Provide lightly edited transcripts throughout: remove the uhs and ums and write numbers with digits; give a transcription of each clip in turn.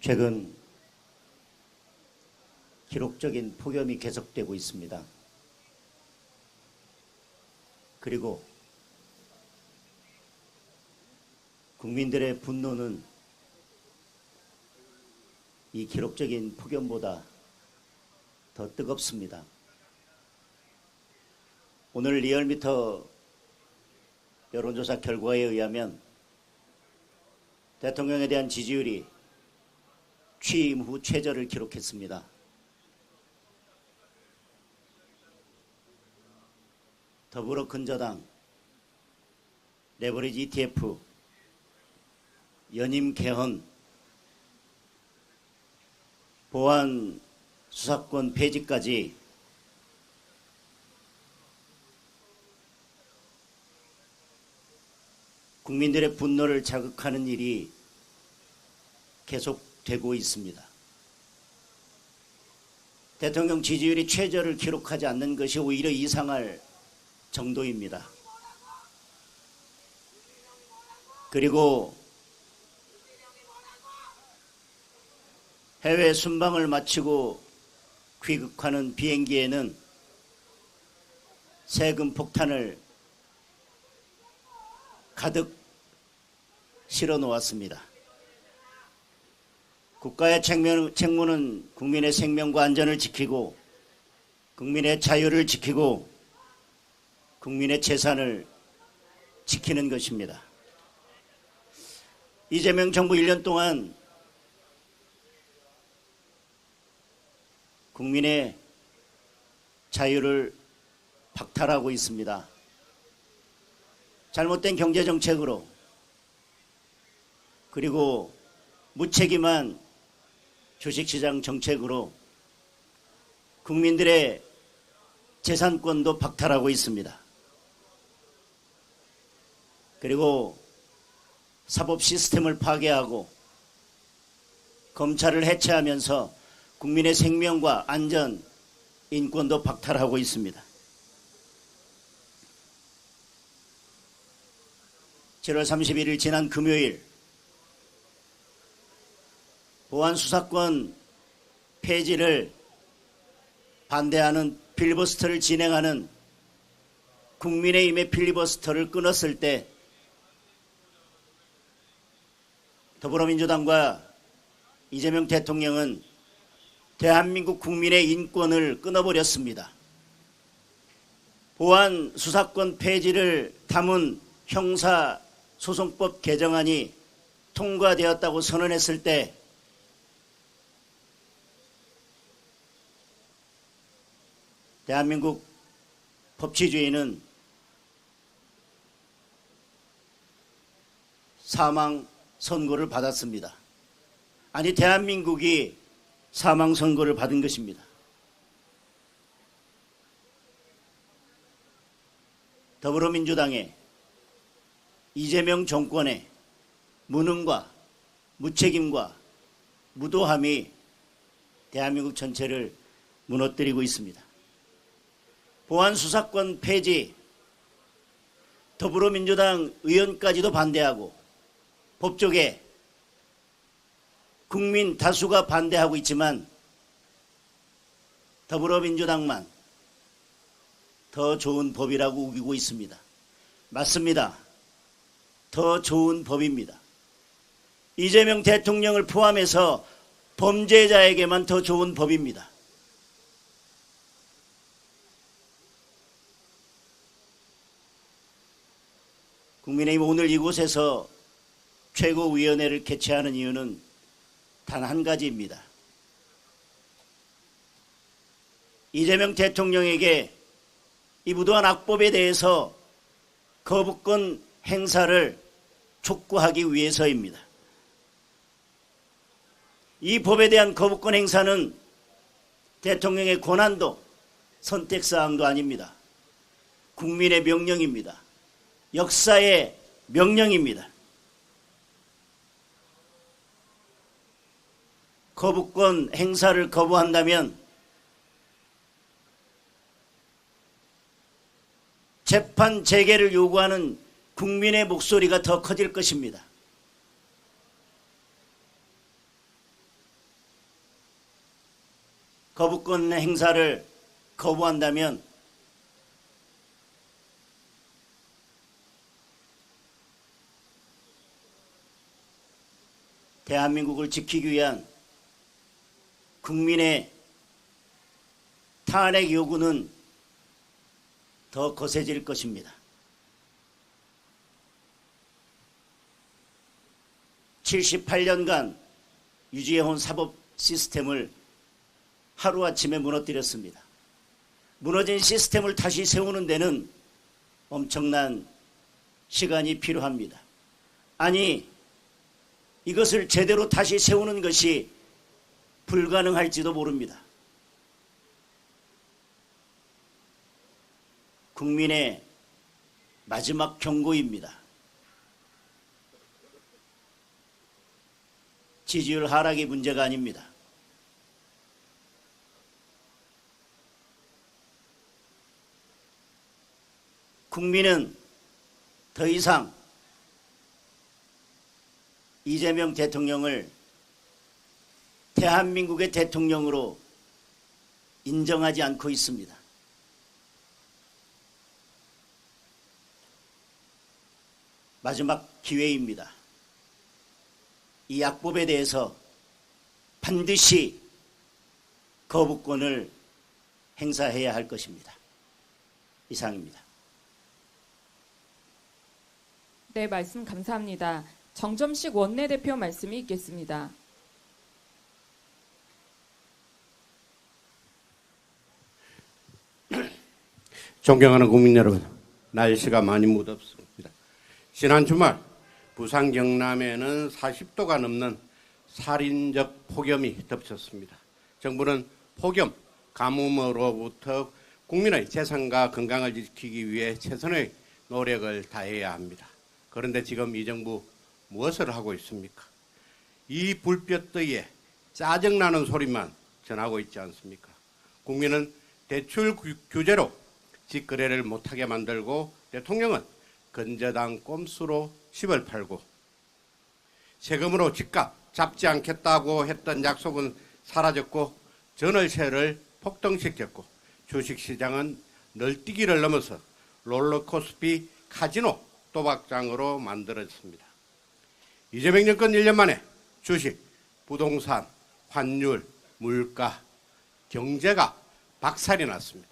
최근 기록적인 폭염이 계속되고 있습니다. 그리고 국민들의 분노는 이 기록적인 폭염보다 더 뜨겁습니다. 오늘 리얼미터 여론조사 결과에 의하면 대통령에 대한 지지율이 취임 후 최저를 기록했습니다. 더불어 근저당, 레버리지 ETF, 연임 개헌, 보안 수사권 폐지까지 국민들의 분노를 자극하는 일이 계속되고 있습니다. 대통령 지지율이 최저를 기록하지 않는 것이 오히려 이상할 정도입니다. 그리고 해외 순방을 마치고 귀국하는 비행기에는 세금 폭탄을 가득 실어 놓았습니다. 국가의 책무는 국민의 생명과 안전을 지키고 국민의 자유를 지키고 국민의 재산을 지키는 것입니다. 이재명 정부 1년 동안 국민의 자유를 박탈하고 있습니다. 잘못된 경제정책으로 그리고 무책임한 주식시장 정책으로 국민들의 재산권도 박탈하고 있습니다. 그리고 사법 시스템을 파괴하고 검찰을 해체하면서 국민의 생명과 안전, 인권도 박탈하고 있습니다. 7월 31일 지난 금요일 보안 수사권 폐지를 반대하는 필리버스터를 진행하는 국민의힘의 필리버스터를 끊었을 때 더불어민주당과 이재명 대통령은 대한민국 국민의 인권을 끊어버렸습니다. 보안 수사권 폐지를 담은 형사소송법 개정안이 통과되었다고 선언했을 때 대한민국 법치주의는 사망 선고를 받았습니다. 아니, 대한민국이 사망 선고를 받은 것입니다. 더불어민주당의 이재명 정권의 무능과 무책임과 무도함이 대한민국 전체를 무너뜨리고 있습니다. 보안 수사권 폐지, 더불어민주당 의원까지도 반대하고 법조계 국민 다수가 반대하고 있지만 더불어민주당만 더 좋은 법이라고 우기고 있습니다. 맞습니다. 더 좋은 법입니다. 이재명 대통령을 포함해서 범죄자에게만 더 좋은 법입니다. 국민의힘 오늘 이곳에서 최고위원회를 개최하는 이유는 단 한 가지입니다. 이재명 대통령에게 이 무도한 악법에 대해서 거부권 행사를 촉구하기 위해서입니다. 이 법에 대한 거부권 행사는 대통령의 권한도 선택사항도 아닙니다. 국민의 명령입니다. 역사의 명령입니다. 거부권 행사를 거부한다면 재판 재개를 요구하는 국민의 목소리가 더 커질 것입니다. 거부권 행사를 거부한다면 대한민국을 지키기 위한 국민의 탄핵 요구는 더 거세질 것입니다. 78년간 유지해온 사법 시스템을 하루아침에 무너뜨렸습니다. 무너진 시스템을 다시 세우는 데는 엄청난 시간이 필요합니다. 아니, 이것을 제대로 다시 세우는 것이 불가능할지도 모릅니다. 국민의 마지막 경고입니다. 지지율 하락이 문제가 아닙니다. 국민은 더 이상 이재명 대통령을 대한민국의 대통령으로 인정하지 않고 있습니다. 마지막 기회입니다. 이 약법에 대해서 반드시 거부권을 행사해야 할 것입니다. 이상입니다. 네, 말씀 감사합니다. 정점식 원내대표 말씀이 있겠습니다. 존경하는 국민 여러분, 날씨가 많이 무덥습니다. 지난 주말 부산 경남에는 40도가 넘는 살인적 폭염이 덮쳤습니다. 정부는 폭염, 가뭄으로부터 국민의 재산과 건강을 지키기 위해 최선의 노력을 다해야 합니다. 그런데 지금 이 정부 무엇을 하고 있습니까? 이 불볕더위에 짜증나는 소리만 전하고 있지 않습니까? 국민은 대출 규제로 직거래를 못하게 만들고 대통령은 건재당 꼼수로 집을 팔고 세금으로 집값 잡지 않겠다고 했던 약속은 사라졌고 전월세를 폭등시켰고 주식시장은 널뛰기를 넘어서 롤러코스피 카지노 도박장으로 만들었습니다. 이재명 정권 1년 만에 주식, 부동산, 환율, 물가, 경제가 박살이 났습니다.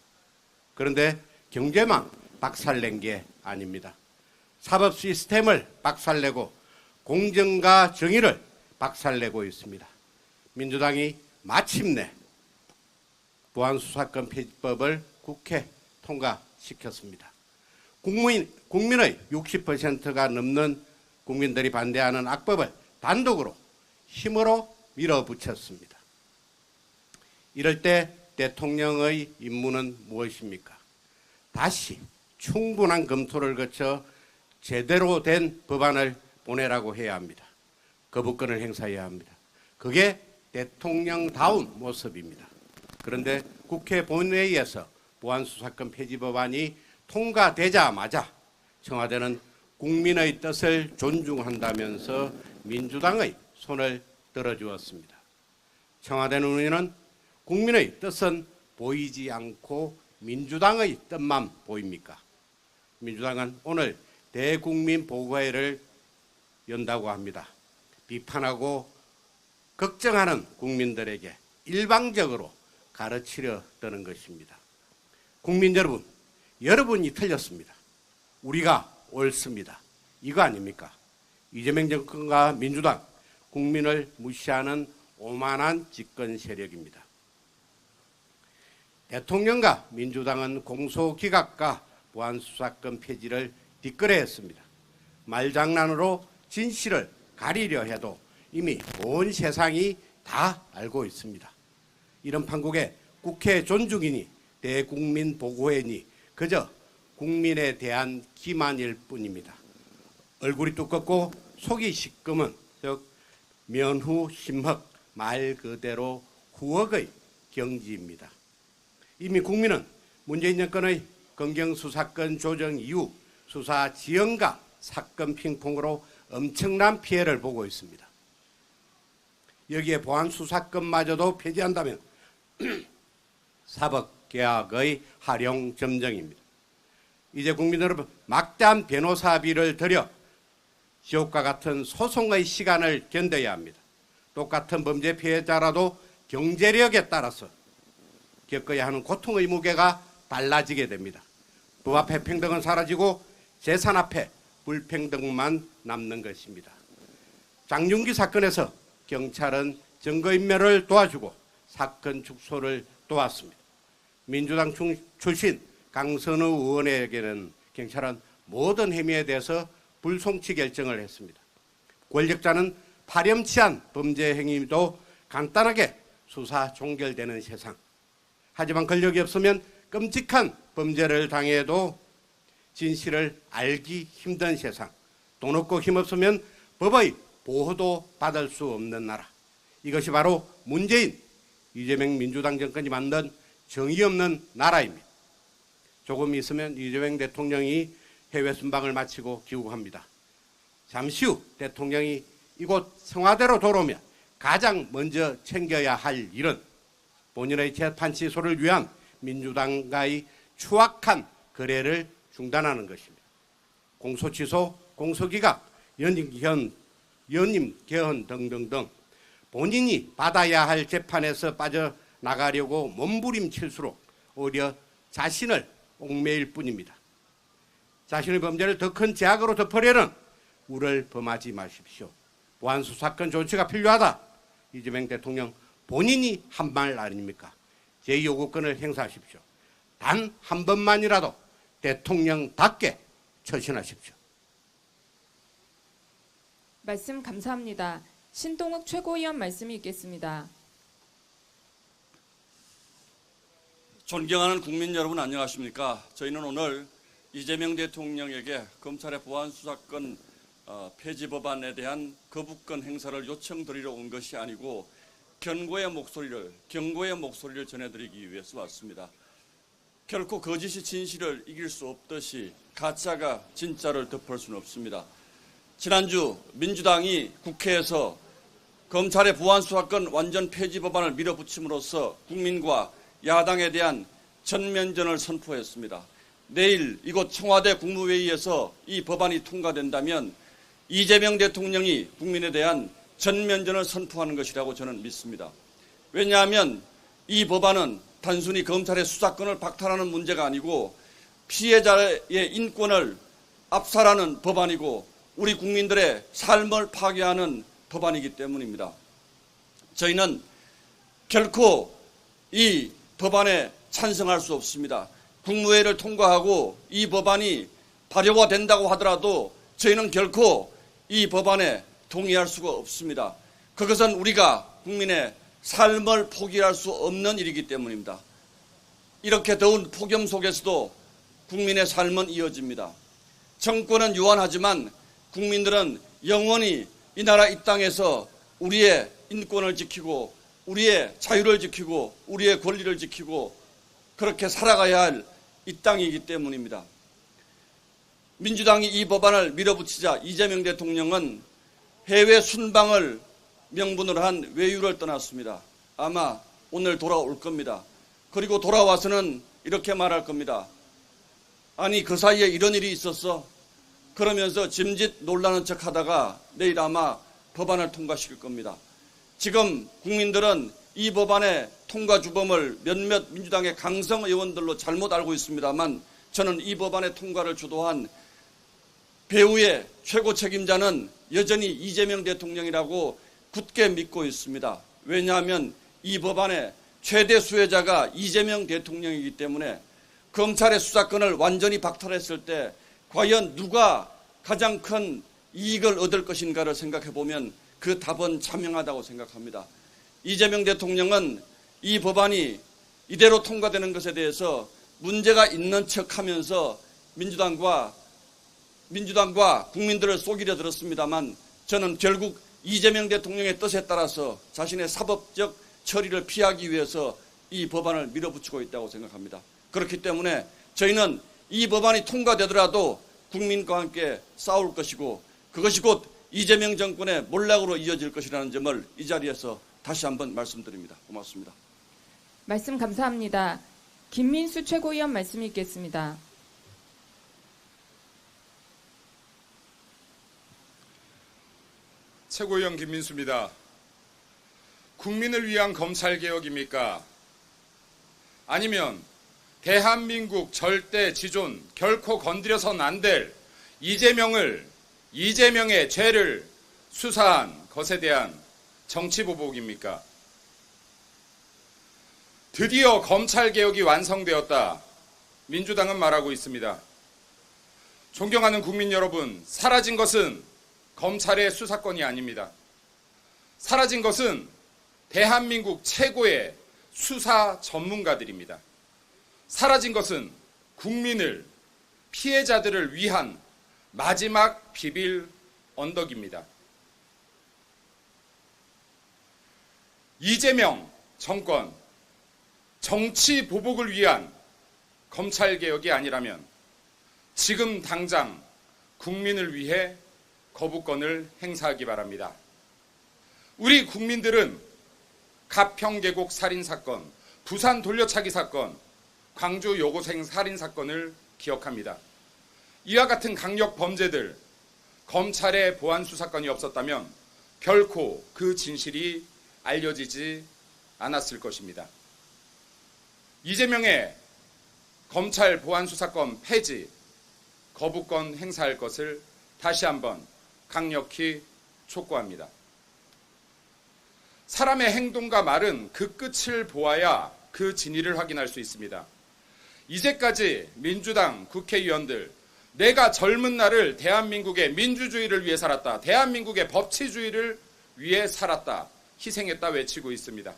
그런데 경제만 박살낸 게 아닙니다. 사법 시스템을 박살내고 공정과 정의를 박살내고 있습니다. 민주당이 마침내 보안수사권 폐지법을 국회 통과시켰습니다. 국민의 60%가 넘는 국민들이 반대하는 악법을 단독으로 힘으로 밀어붙였습니다. 이럴 때 대통령의 임무는 무엇입니까? 다시 충분한 검토를 거쳐 제대로 된 법안을 보내라고 해야 합니다. 거부권을 행사해야 합니다. 그게 대통령다운 모습입니다. 그런데 국회 본회의에서 보안수사권 폐지 법안이 통과되자마자 청와대는 국민의 뜻을 존중한다면서 민주당의 손을 들어주었습니다. 청와대 눈에는 국민의 뜻은 보이지 않고 민주당의 뜻만 보입니까? 민주당은 오늘 대국민 보고회를 연다고 합니다. 비판하고 걱정하는 국민들에게 일방적으로 가르치려 드는 것입니다. 국민 여러분, 여러분이 틀렸습니다. 우리가 옳습니다. 이거 아닙니까? 이재명 정권과 민주당, 국민을 무시하는 오만한 집권 세력입니다. 대통령과 민주당은 공소기각과 보안수사권 폐지를 뒷거래했습니다. 말장난으로 진실을 가리려 해도 이미 온 세상이 다 알고 있습니다. 이런 판국에 국회 존중이니 대국민 보고회니 그저 국민에 대한 기만일 뿐입니다. 얼굴이 두껍고 속이 시꺼먼 즉 면후 심흑 말 그대로 후억의 경지입니다. 이미 국민은 문재인 정권의 검경수사권 조정 이후 수사 지연과 사건 핑퐁으로 엄청난 피해를 보고 있습니다. 여기에 보안수사권마저도 폐지한다면 사법개혁의 활용 점정입니다. 이제 국민 여러분, 막대한 변호사비를 들여 지옥과 같은 소송의 시간을 견뎌야 합니다. 똑같은 범죄 피해자라도 경제력에 따라서 겪어야 하는 고통의 무게가 달라지게 됩니다. 법 앞에 평등은 사라지고 재산 앞에 불평등만 남는 것입니다. 장윤기 사건에서 경찰은 증거인멸을 도와주고 사건 축소를 도왔습니다. 민주당 출신 강선우 의원에게는 경찰은 모든 혐의에 대해서 불송치 결정을 했습니다. 권력자는 파렴치한 범죄 행위도 간단하게 수사 종결되는 세상. 하지만 권력이 없으면 끔찍한 범죄를 당해도 진실을 알기 힘든 세상. 돈 없고 힘 없으면 법의 보호도 받을 수 없는 나라. 이것이 바로 문재인, 이재명 민주당 정권이 만든 정의 없는 나라입니다. 조금 있으면 이재명 대통령이 해외 순방을 마치고 귀국합니다. 잠시 후 대통령이 이곳 청와대로 돌아오면 가장 먼저 챙겨야 할 일은 본인의 재판 취소를 위한 민주당과의 추악한 거래를 중단하는 것입니다. 공소 취소, 공소기각, 연임 개헌 등등등 본인이 받아야 할 재판에서 빠져나가려고 몸부림칠수록 오히려 자신을 옥매일 뿐입니다. 자신의 범죄를 더 큰 제약으로 덮으려는 우를 범하지 마십시오. 보안수사권 조치가 필요하다. 이재명 대통령 본인이 한 말 아닙니까? 제2요구권을 행사하십시오. 단 한 번만이라도 대통령답게 처신하십시오. 말씀 감사합니다. 신동욱 최고위원 말씀이 있겠습니다. 존경하는 국민 여러분 안녕하십니까? 저희는 오늘 이재명 대통령에게 검찰의 보안수사권 폐지 법안에 대한 거부권 행사를 요청드리러 온 것이 아니고 경고의 목소리를 전해드리기 위해서 왔습니다. 결코 거짓이 진실을 이길 수 없듯이 가짜가 진짜를 덮을 수는 없습니다. 지난주 민주당이 국회에서 검찰의 보안수사권 완전 폐지 법안을 밀어붙임으로써 국민과 야당에 대한 전면전을 선포했습니다. 내일 이곳 청와대 국무회의에서 이 법안이 통과된다면 이재명 대통령이 국민에 대한 전면전을 선포하는 것이라고 저는 믿습니다. 왜냐하면 이 법안은 단순히 검찰의 수사권을 박탈하는 문제가 아니고 피해자의 인권을 압살하는 법안이고 우리 국민들의 삶을 파괴하는 법안이기 때문입니다. 저희는 결코 이 법안에 찬성할 수 없습니다. 국무회의를 통과하고 이 법안이 발효가 된다고 하더라도 저희는 결코 이 법안에 동의할 수가 없습니다. 그것은 우리가 국민의 삶을 포기할 수 없는 일이기 때문입니다. 이렇게 더운 폭염 속에서도 국민의 삶은 이어집니다. 정권은 유한하지만 국민들은 영원히 이 나라 이 땅에서 우리의 인권을 지키고 우리의 자유를 지키고 우리의 권리를 지키고 그렇게 살아가야 할 이 땅이기 때문입니다. 민주당이 이 법안을 밀어붙이자 이재명 대통령은 해외 순방을 명분으로 한 외유를 떠났습니다. 아마 오늘 돌아올 겁니다. 그리고 돌아와서는 이렇게 말할 겁니다. 아니 그 사이에 이런 일이 있었어? 그러면서 짐짓 놀라는 척하다가 내일 아마 법안을 통과시킬 겁니다. 지금 국민들은 이 법안의 통과 주범을 몇몇 민주당의 강성 의원들로 잘못 알고 있습니다만 저는 이 법안의 통과를 주도한 배후의 최고 책임자는 여전히 이재명 대통령이라고 굳게 믿고 있습니다. 왜냐하면 이 법안의 최대 수혜자가 이재명 대통령이기 때문에 검찰의 수사권을 완전히 박탈했을 때 과연 누가 가장 큰 이익을 얻을 것인가를 생각해 보면 그 답은 자명하다고 생각합니다. 이재명 대통령은 이 법안이 이대로 통과되는 것에 대해서 문제가 있는 척하면서 민주당과 국민들을 속이려 들었습니다만 저는 결국 이재명 대통령의 뜻에 따라서 자신의 사법적 처리를 피하기 위해서 이 법안을 밀어붙이고 있다고 생각합니다. 그렇기 때문에 저희는 이 법안이 통과되더라도 국민과 함께 싸울 것이고 그것이 곧 이재명 정권의 몰락으로 이어질 것이라는 점을 이 자리에서 다시 한번 말씀드립니다. 고맙습니다. 말씀 감사합니다. 김민수 최고위원 말씀이 있겠습니다. 최고위원 김민수입니다. 국민을 위한 검찰개혁입니까? 아니면 대한민국 절대 지존 결코 건드려선 안 될 이재명의 죄를 수사한 것에 대한 정치보복입니까? 드디어 검찰개혁이 완성되었다. 민주당은 말하고 있습니다. 존경하는 국민 여러분, 사라진 것은 검찰의 수사권이 아닙니다. 사라진 것은 대한민국 최고의 수사 전문가들입니다. 사라진 것은 국민을, 피해자들을 위한 마지막 비빌 언덕입니다. 이재명 정권, 정치 보복을 위한 검찰개혁이 아니라면 지금 당장 국민을 위해 거부권을 행사하기 바랍니다. 우리 국민들은 가평계곡 살인사건, 부산 돌려차기 사건, 광주 여고생 살인사건을 기억합니다. 이와 같은 강력 범죄들, 검찰의 보안 수사권이 없었다면 결코 그 진실이 알려지지 않았을 것입니다. 이재명의 검찰 보안 수사권 폐지, 거부권 행사할 것을 다시 한번 강력히 촉구합니다. 사람의 행동과 말은 그 끝을 보아야 그 진위를 확인할 수 있습니다. 이제까지 민주당 국회의원들, 내가 젊은 날을 대한민국의 민주주의를 위해 살았다, 대한민국의 법치주의를 위해 살았다, 희생했다 외치고 있습니다.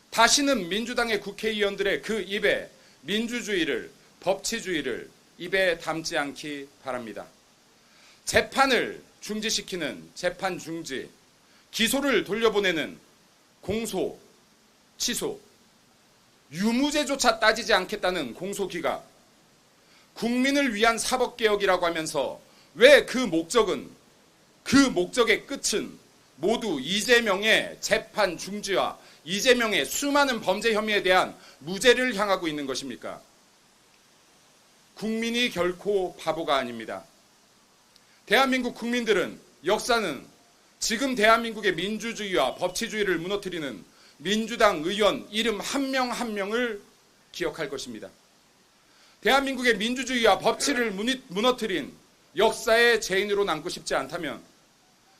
다시는 민주당의 국회의원들의 그 입에 민주주의를, 법치주의를 입에 담지 않기 바랍니다. 재판을 중지시키는 재판 중지, 기소를 돌려보내는 공소, 취소, 유무죄조차 따지지 않겠다는 공소기각, 국민을 위한 사법개혁이라고 하면서 왜 그 목적의 끝은 모두 이재명의 재판 중지와 이재명의 수많은 범죄 혐의에 대한 무죄를 향하고 있는 것입니까? 국민이 결코 바보가 아닙니다. 대한민국 국민들은, 역사는 지금 대한민국의 민주주의와 법치주의를 무너뜨리는 민주당 의원 이름 한 명 한 명을 기억할 것입니다. 대한민국의 민주주의와 법치를 무너뜨린 역사의 죄인으로 남고 싶지 않다면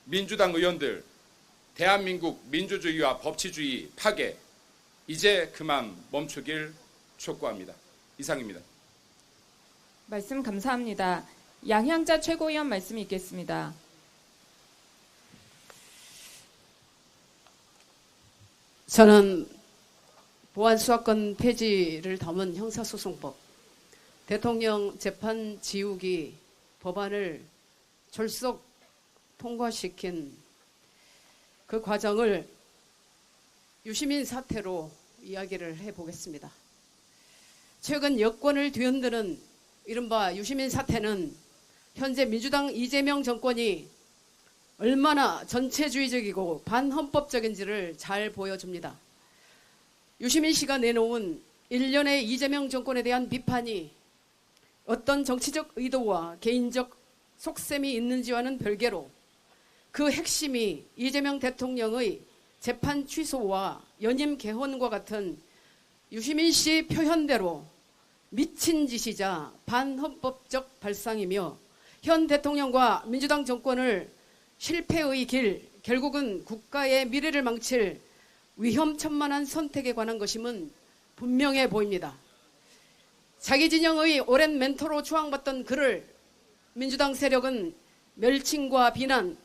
민주당 의원들, 대한민국 민주주의와 법치주의 파괴 이제 그만 멈추길 촉구합니다. 이상입니다. 말씀 감사합니다. 양향자 최고위원 말씀이 있겠습니다. 저는 보안수사권 폐지를 담은 형사소송법, 대통령 재판 지우기 법안을 졸속 통과시킨 그 과정을 유시민 사태로 이야기를 해보겠습니다. 최근 여권을 뒤흔드는 이른바 유시민 사태는 현재 민주당 이재명 정권이 얼마나 전체주의적이고 반헌법적인지를 잘 보여줍니다. 유시민 씨가 내놓은 일련의 이재명 정권에 대한 비판이 어떤 정치적 의도와 개인적 속셈이 있는지와는 별개로 그 핵심이 이재명 대통령의 재판 취소와 연임 개헌과 같은 유시민 씨 표현대로 미친 짓이자 반헌법적 발상이며 현 대통령과 민주당 정권을 실패의 길, 결국은 국가의 미래를 망칠 위험천만한 선택에 관한 것임은 분명해 보입니다. 자기 진영의 오랜 멘토로 추앙받던 그를 민주당 세력은 멸칭과 비난,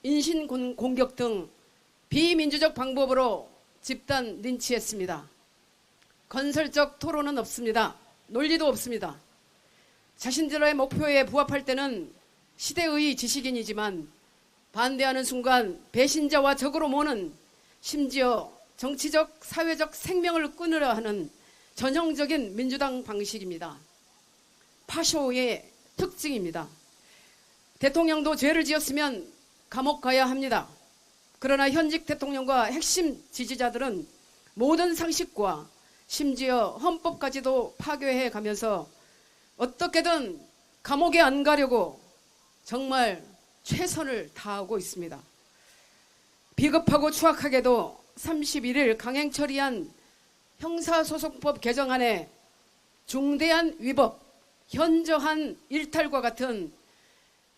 인신 공격 등 비민주적 방법으로 집단 린치했습니다. 건설적 토론은 없습니다. 논리도 없습니다. 자신들의 목표에 부합할 때는 시대의 지식인이지만 반대하는 순간 배신자와 적으로 모는, 심지어 정치적, 사회적 생명을 끊으려 하는 전형적인 민주당 방식입니다. 파쇼의 특징입니다. 대통령도 죄를 지었으면 감옥 가야 합니다. 그러나 현직 대통령과 핵심 지지자들은 모든 상식과 심지어 헌법까지도 파괴해 가면서 어떻게든 감옥에 안 가려고 정말 최선을 다하고 있습니다. 비겁하고 추악하게도 31일 강행 처리한 형사소송법 개정안에 중대한 위법, 현저한 일탈과 같은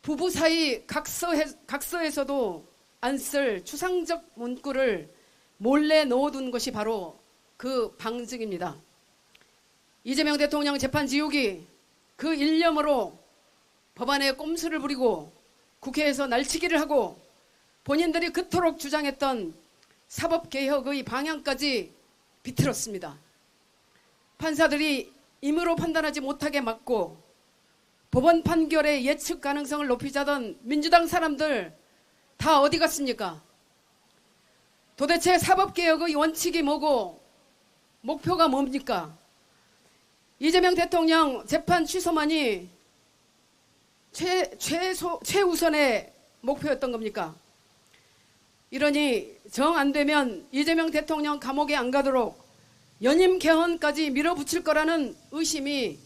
부부 사이 각서에서도 안 쓸 추상적 문구를 몰래 넣어둔 것이 바로 그 방증입니다. 이재명 대통령 재판 지우기 그 일념으로 법안에 꼼수를 부리고 국회에서 날치기를 하고 본인들이 그토록 주장했던 사법개혁의 방향까지 비틀었습니다. 판사들이 임의로 판단하지 못하게 막고 법원 판결의 예측 가능성을 높이자던 민주당 사람들 다 어디 갔습니까? 도대체 사법개혁의 원칙이 뭐고 목표가 뭡니까? 이재명 대통령 재판 취소만이 최우선의 목표였던 겁니까? 이러니 정 안 되면 이재명 대통령 감옥에 안 가도록 연임 개헌까지 밀어붙일 거라는 의심이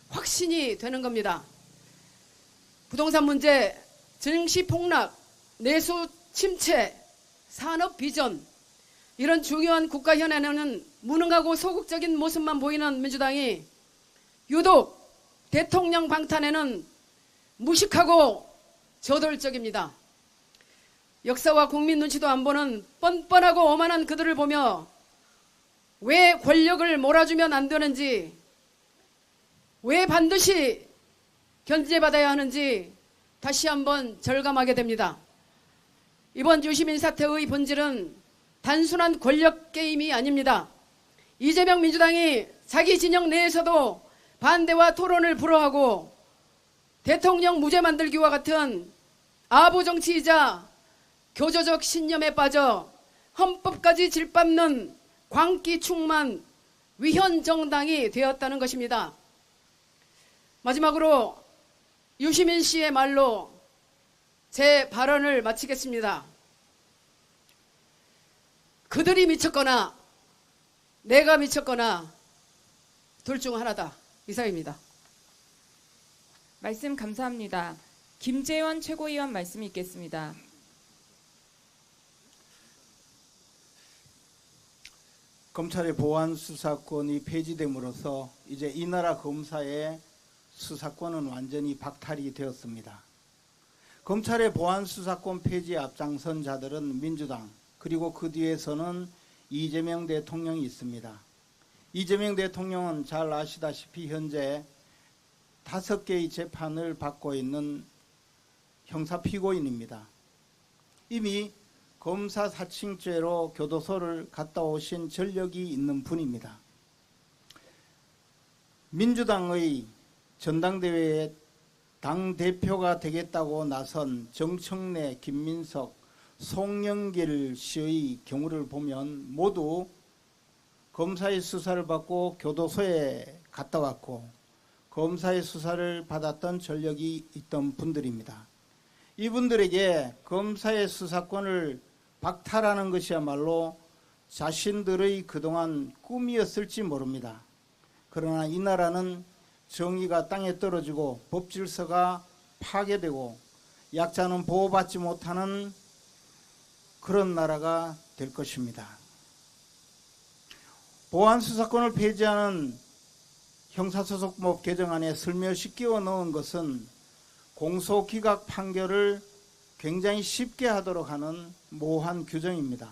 확신이 되는 겁니다. 부동산 문제, 증시 폭락, 내수 침체, 산업 비전 이런 중요한 국가 현안에는 무능하고 소극적인 모습만 보이는 민주당이 유독 대통령 방탄에는 무식하고 저돌적입니다. 역사와 국민 눈치도 안 보는 뻔뻔하고 오만한 그들을 보며 왜 권력을 몰아주면 안 되는지, 왜 반드시 견제받아야 하는지 다시 한번 절감하게 됩니다. 이번 유시민 사태의 본질은 단순한 권력 게임이 아닙니다. 이재명 민주당이 자기 진영 내에서도 반대와 토론을 불허하고 대통령 무죄 만들기와 같은 아부 정치이자 교조적 신념에 빠져 헌법까지 질밟는 광기 충만 위헌 정당이 되었다는 것입니다. 마지막으로 유시민 씨의 말로 제 발언을 마치겠습니다. 그들이 미쳤거나 내가 미쳤거나 둘 중 하나다. 이상입니다. 말씀 감사합니다. 김재원 최고위원 말씀이 있겠습니다. 검찰의 보안 수사권이 폐지됨으로써 이제 이 나라 검사의 수사권은 완전히 박탈이 되었습니다. 검찰의 보안 수사권 폐지에 앞장선 자들은 민주당, 그리고 그 뒤에서는 이재명 대통령이 있습니다. 이재명 대통령은 잘 아시다시피 현재 5개의 재판을 받고 있는 형사 피고인입니다. 이미 검사 사칭죄로 교도소를 갔다 오신 전력이 있는 분입니다. 민주당의 전당대회에 당대표가 되겠다고 나선 정청래, 김민석, 송영길 씨의 경우를 보면 모두 검사의 수사를 받고 교도소에 갔다 왔고 검사의 수사를 받았던 전력이 있던 분들입니다. 이분들에게 검사의 수사권을 박탈하는 것이야말로 자신들의 그동안 꿈이었을지 모릅니다. 그러나 이 나라는 정의가 땅에 떨어지고 법질서가 파괴되고 약자는 보호받지 못하는 그런 나라가 될 것입니다. 보안수사권을 폐지하는 형사소송법 개정안에 슬며시 끼워 넣은 것은 공소기각 판결을 굉장히 쉽게 하도록 하는 모호한 규정입니다.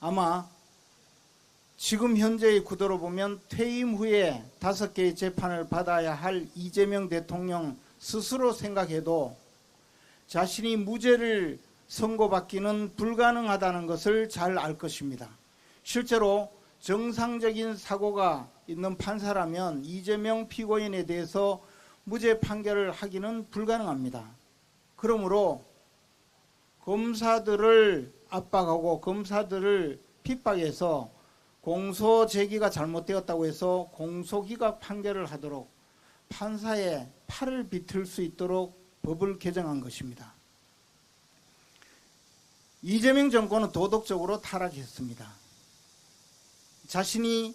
아마 지금 현재의 구도로 보면 퇴임 후에 5개의 재판을 받아야 할 이재명 대통령 스스로 생각해도 자신이 무죄를 선고받기는 불가능하다는 것을 잘 알 것입니다. 실제로 정상적인 사고가 있는 판사라면 이재명 피고인에 대해서 무죄 판결을 하기는 불가능합니다. 그러므로 검사들을 압박하고 검사들을 핍박해서 공소 제기가 잘못되었다고 해서 공소기각 판결을 하도록 판사의 팔을 비틀 수 있도록 법을 개정한 것입니다. 이재명 정권은 도덕적으로 타락했습니다. 자신이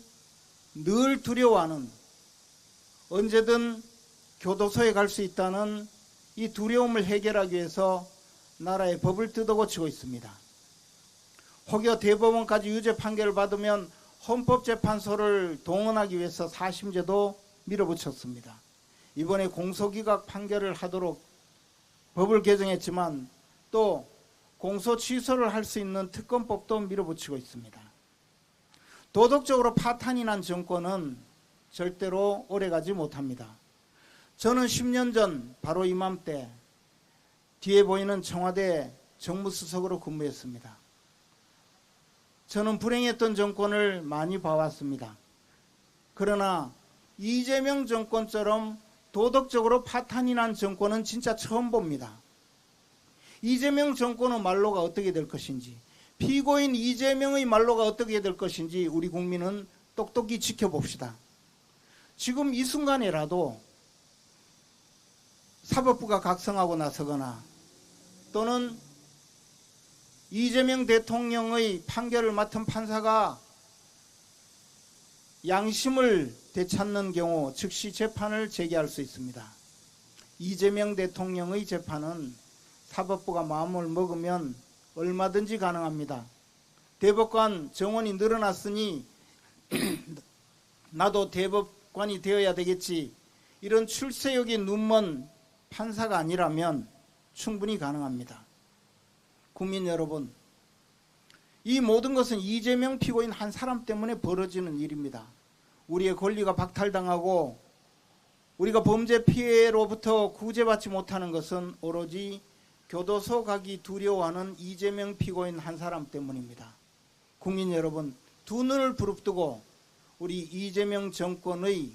늘 두려워하는, 언제든 교도소에 갈 수 있다는 이 두려움을 해결하기 위해서 나라의 법을 뜯어고치고 있습니다. 혹여 대법원까지 유죄 판결을 받으면 헌법재판소를 동원하기 위해서 4심제도 밀어붙였습니다. 이번에 공소기각 판결을 하도록 법을 개정했지만 또 공소 취소를 할 수 있는 특검법도 밀어붙이고 있습니다. 도덕적으로 파탄이 난 정권은 절대로 오래가지 못합니다. 저는 10년 전 바로 이맘때 뒤에 보이는 청와대 정무수석으로 근무했습니다. 저는 불행했던 정권을 많이 봐왔습니다. 그러나 이재명 정권처럼 도덕적으로 파탄이 난 정권은 진짜 처음 봅니다. 이재명 정권의 말로가 어떻게 될 것인지, 피고인 이재명의 말로가 어떻게 될 것인지 우리 국민은 똑똑히 지켜봅시다. 지금 이 순간에라도 사법부가 각성하고 나서거나 또는 이재명 대통령의 판결을 맡은 판사가 양심을 되찾는 경우 즉시 재판을 제기할 수 있습니다. 이재명 대통령의 재판은 사법부가 마음을 먹으면 얼마든지 가능합니다. 대법관 정원이 늘어났으니 나도 대법관이 되어야 되겠지, 이런 출세욕이 눈먼 판사가 아니라면 충분히 가능합니다. 국민 여러분, 이 모든 것은 이재명 피고인 한 사람 때문에 벌어지는 일입니다. 우리의 권리가 박탈당하고 우리가 범죄 피해로부터 구제받지 못하는 것은 오로지 교도소 가기 두려워하는 이재명 피고인 한 사람 때문입니다. 국민 여러분, 두 눈을 부릅뜨고 우리 이재명 정권의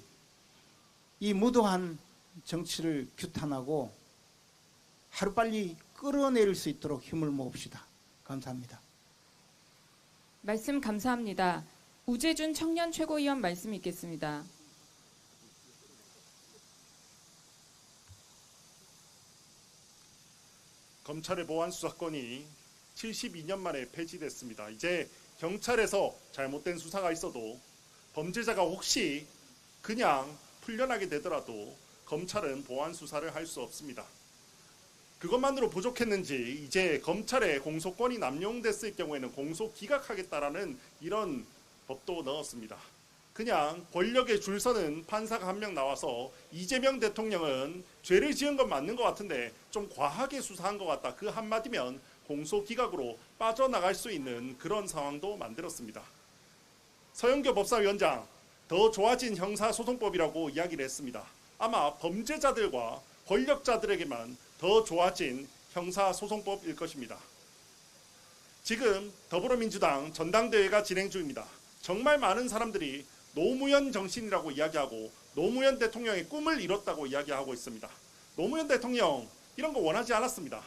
이 무도한 정치를 규탄하고 하루빨리 끌어내릴 수 있도록 힘을 모읍시다. 감사합니다. 말씀 감사합니다. 우재준 청년 최고위원 말씀 있겠습니다. 검찰의 보안 수사권이 72년 만에 폐지됐습니다. 이제 경찰에서 잘못된 수사가 있어도 범죄자가 혹시 그냥 풀려나게 되더라도 검찰은 보안 수사를 할 수 없습니다. 그것만으로 부족했는지 이제 검찰의 공소권이 남용됐을 경우에는 공소 기각하겠다라는 이런 법도 넣었습니다. 그냥 권력에 줄 서는 판사가 한 명 나와서 이재명 대통령은 죄를 지은 건 맞는 것 같은데 좀 과하게 수사한 것 같다, 그 한마디면 공소 기각으로 빠져나갈 수 있는 그런 상황도 만들었습니다. 서영교 법사위원장, 더 좋아진 형사소송법이라고 이야기를 했습니다. 아마 범죄자들과 권력자들에게만 더 좋아진 형사소송법일 것입니다. 지금 더불어민주당 전당대회가 진행 중입니다. 정말 많은 사람들이 노무현 정신이라고 이야기하고 노무현 대통령의 꿈을 이뤘다고 이야기하고 있습니다. 노무현 대통령 이런 거 원하지 않았습니다.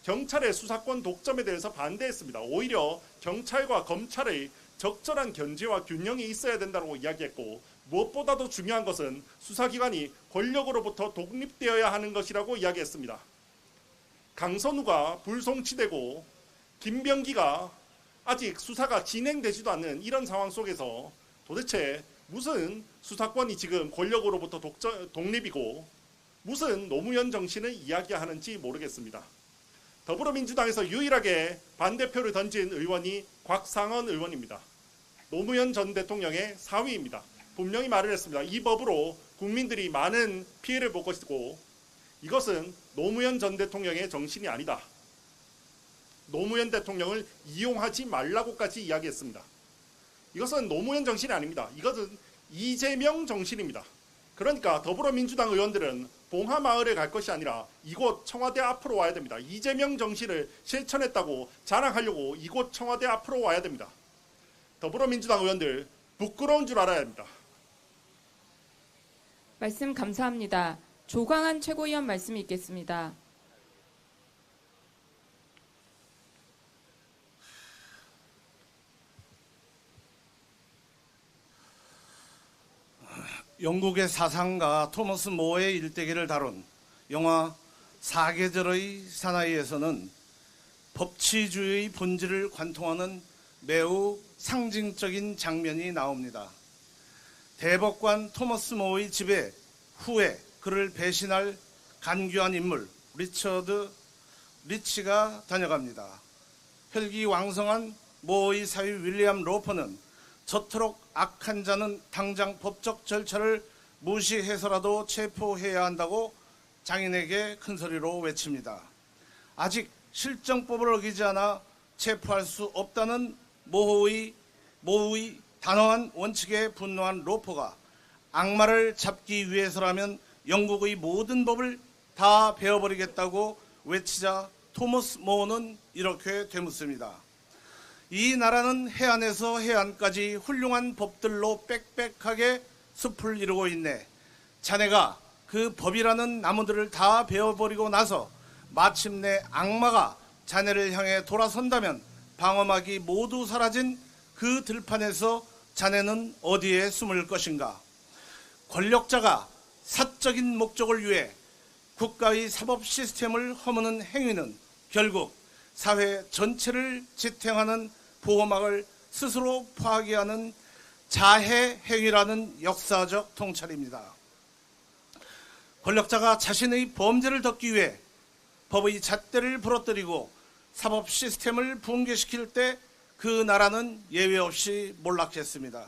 경찰의 수사권 독점에 대해서 반대했습니다. 오히려 경찰과 검찰의 적절한 견제와 균형이 있어야 된다고 이야기했고, 무엇보다도 중요한 것은 수사기관이 권력으로부터 독립되어야 하는 것이라고 이야기했습니다. 강선우가 불송치되고 김병기가 아직 수사가 진행되지도 않는 이런 상황 속에서 도대체 무슨 수사권이 지금 권력으로부터 독립이고 무슨 노무현 정신을 이야기하는지 모르겠습니다. 더불어민주당에서 유일하게 반대표를 던진 의원이 곽상원 의원입니다. 노무현 전 대통령의 사위입니다. 분명히 말을 했습니다. 이 법으로 국민들이 많은 피해를 볼 것이고 이것은 노무현 전 대통령의 정신이 아니다. 노무현 대통령을 이용하지 말라고까지 이야기했습니다. 이것은 노무현 정신이 아닙니다. 이것은 이재명 정신입니다. 그러니까 더불어민주당 의원들은 봉하마을에 갈 것이 아니라 이곳 청와대 앞으로 와야 됩니다. 이재명 정신을 실천했다고 자랑하려고 이곳 청와대 앞으로 와야 됩니다. 더불어민주당 의원들 부끄러운 줄 알아야 합니다. 말씀 감사합니다. 조광한 최고위원 말씀 있겠습니다. 영국의 사상가 토머스 모어의 일대기를 다룬 영화 사계절의 사나이에서는 법치주의의 본질을 관통하는 매우 상징적인 장면이 나옵니다. 대법관 토머스 모의 집에 후에 그를 배신할 간교한 인물 리처드 리치가 다녀갑니다. 혈기왕성한 모의 사위 윌리엄 로퍼는 저토록 악한 자는 당장 법적 절차를 무시해서라도 체포해야 한다고 장인에게 큰소리로 외칩니다. 아직 실정법을 어기지 않아 체포할 수 없다는 모의 단호한 원칙에 분노한 로퍼가 악마를 잡기 위해서라면 영국의 모든 법을 다 베어버리겠다고 외치자 토머스 모어는 이렇게 되묻습니다. 이 나라는 해안에서 해안까지 훌륭한 법들로 빽빽하게 숲을 이루고 있네. 자네가 그 법이라는 나무들을 다 베어버리고 나서 마침내 악마가 자네를 향해 돌아선다면 방어막이 모두 사라진 그 들판에서 자네는 어디에 숨을 것인가? 권력자가 사적인 목적을 위해 국가의 사법 시스템을 허무는 행위는 결국 사회 전체를 지탱하는 보호막을 스스로 파괴하는 자해 행위라는 역사적 통찰입니다. 권력자가 자신의 범죄를 덮기 위해 법의 잣대를 부러뜨리고 사법 시스템을 붕괴시킬 때 그 나라는 예외 없이 몰락했습니다.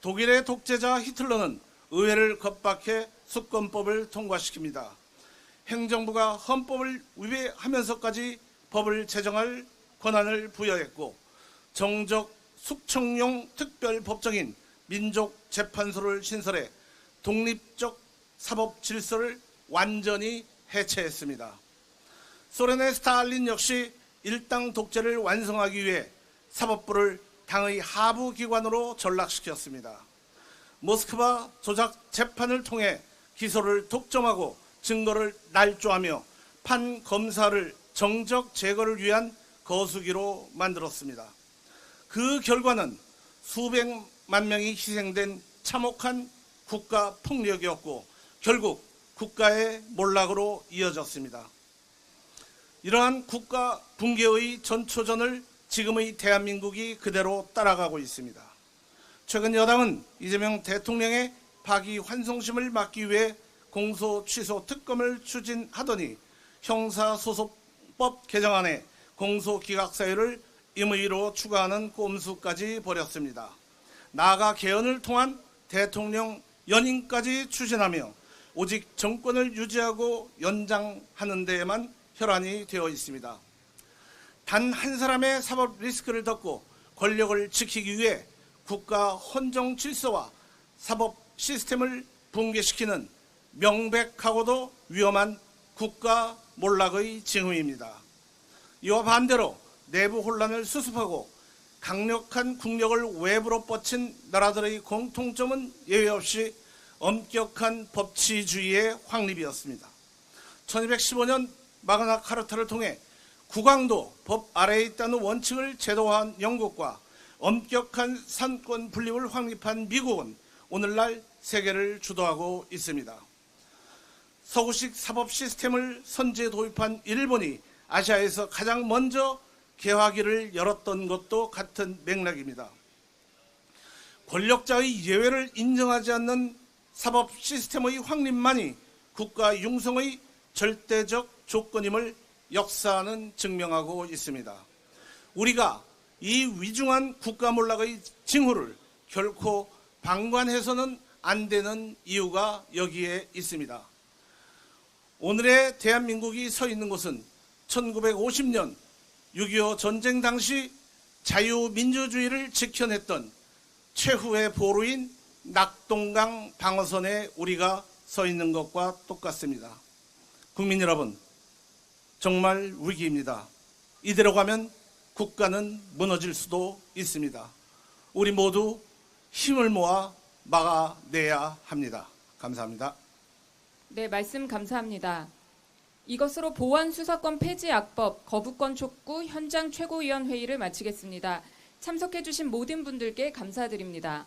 독일의 독재자 히틀러는 의회를 겁박해 수권법을 통과시킵니다. 행정부가 헌법을 위배하면서까지 법을 제정할 권한을 부여했고 정적 숙청용 특별법정인 민족재판소를 신설해 독립적 사법 질서를 완전히 해체했습니다. 소련의 스탈린 역시 일당 독재를 완성하기 위해 사법부를 당의 하부 기관으로 전락시켰습니다. 모스크바 조작 재판을 통해 기소를 독점하고 증거를 날조하며 판검사를 정적 제거를 위한 거수기로 만들었습니다. 그 결과는 수백만 명이 희생된 참혹한 국가 폭력이었고 결국 국가의 몰락으로 이어졌습니다. 이러한 국가 붕괴의 전초전을 지금의 대한민국이 그대로 따라가고 있습니다. 최근 여당은 이재명 대통령의 파기환송심을 막기 위해 공소 취소 특검을 추진하더니 형사소송법 개정안에 공소기각사유를 임의로 추가하는 꼼수까지 벌였습니다. 나아가 개헌을 통한 대통령 연임까지 추진하며 오직 정권을 유지하고 연장하는 데에만 혈안이 되어 있습니다. 단 한 사람의 사법 리스크를 덮고 권력을 지키기 위해 국가 헌정 질서와 사법 시스템을 붕괴시키는 명백하고도 위험한 국가 몰락의 징후입니다. 이와 반대로 내부 혼란을 수습하고 강력한 국력을 외부로 뻗친 나라들의 공통점은 예외 없이 엄격한 법치주의의 확립이었습니다. 1215년 마그나 카르타를 통해 국왕도 법 아래에 있다는 원칙을 제도화한 영국과 엄격한 산권 분립을 확립한 미국은 오늘날 세계를 주도하고 있습니다. 서구식 사법 시스템을 선제 도입한 일본이 아시아에서 가장 먼저 개화기를 열었던 것도 같은 맥락입니다. 권력자의 예외를 인정하지 않는 사법 시스템의 확립만이 국가 융성의 절대적 조건임을 역사는 증명하고 있습니다. 우리가 이 위중한 국가 몰락의 징후를 결코 방관해서는 안 되는 이유가 여기에 있습니다. 오늘의 대한민국이 서 있는 곳은 1950년 6.25 전쟁 당시 자유민주주의를 지켜냈던 최후의 보루인 낙동강 방어선에 우리가 서 있는 것과 똑같습니다. 국민 여러분, 정말 위기입니다. 이대로 가면 국가는 무너질 수도 있습니다. 우리 모두 힘을 모아 막아내야 합니다. 감사합니다. 네, 말씀 감사합니다. 이것으로 보안수사권 폐지 악법 거부권 촉구 현장 최고위원 회의를 마치겠습니다. 참석해 주신 모든 분들께 감사드립니다.